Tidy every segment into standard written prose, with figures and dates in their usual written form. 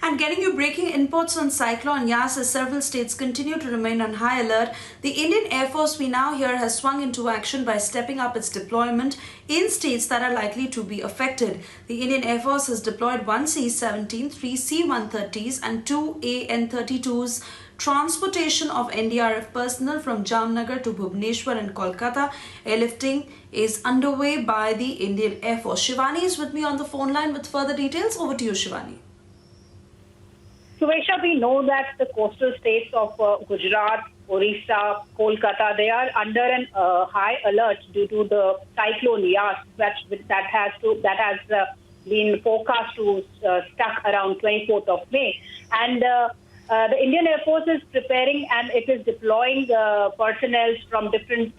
And getting you breaking inputs on Cyclone Yas as several states continue to remain on high alert, the Indian Air Force we now hear has swung into action by stepping up its deployment in states that are likely to be affected. The Indian Air Force has deployed 1 C-17, 3 C-130s and 2 AN-32s. Transportation of NDRF personnel from Jamnagar to Bhubaneswar and Kolkata. Airlifting is underway by the Indian Air Force. Shivani is with me on the phone line with further details. Over to you, Shivani. Suvaisha, we know that the coastal states of Gujarat, Orissa, Kolkata, they are under an high alert due to the cyclone Yas that has been forecast to stuck around 24th of May. And the Indian Air Force is preparing and it is deploying personnel from different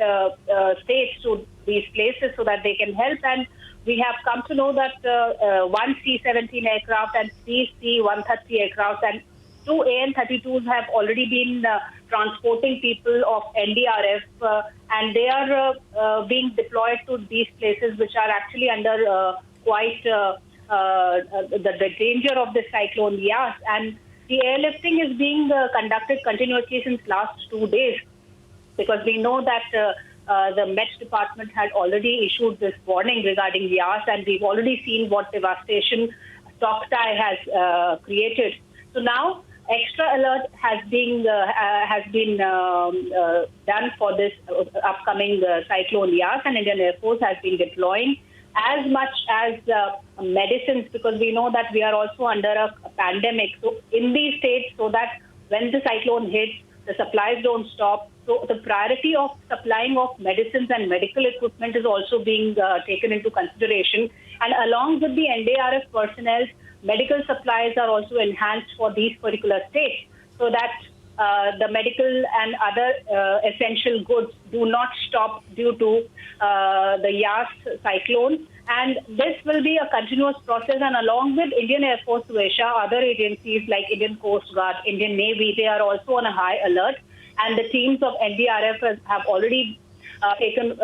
states to these places so that they can help. And we have come to know that 1 C-17 aircraft and 3 C-130 aircraft and 2 AN-32s have already been transporting people of NDRF and they are being deployed to these places which are actually under quite the danger of the cyclone Yas. And the airlifting is being conducted continuously since last 2 days because we know that the Met Department had already issued this warning regarding Yas, and we've already seen what devastation Tauktae has created. So now extra alert has been done for this upcoming cyclone Yas, and Indian Air Force has been deploying as much as medicines because we know that we are also under a pandemic. So in these states, so that when the cyclone hits, the supplies don't stop. So the priority of supplying of medicines and medical equipment is also being taken into consideration. And along with the NDRF personnel, medical supplies are also enhanced for these particular states so that the medical and other essential goods do not stop due to the Yas cyclone. And this will be a continuous process. And along with Indian Air Force, Suvaisha, other agencies like Indian Coast Guard, Indian Navy, they are also on a high alert. And the teams of NDRF have already taken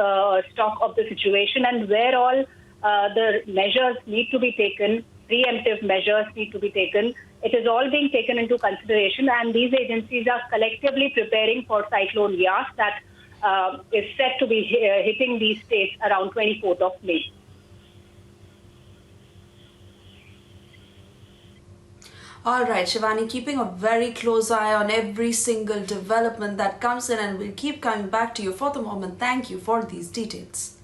stock of the situation, and where all the measures need to be taken, preemptive measures need to be taken. It is all being taken into consideration, and these agencies are collectively preparing for Cyclone Yas that is set to be hitting these states around 24th of May. All right, Shivani, keeping a very close eye on every single development that comes in, and we'll keep coming back to you. For the moment, thank you for these details.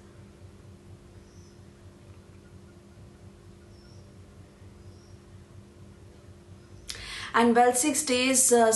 And well, 6 days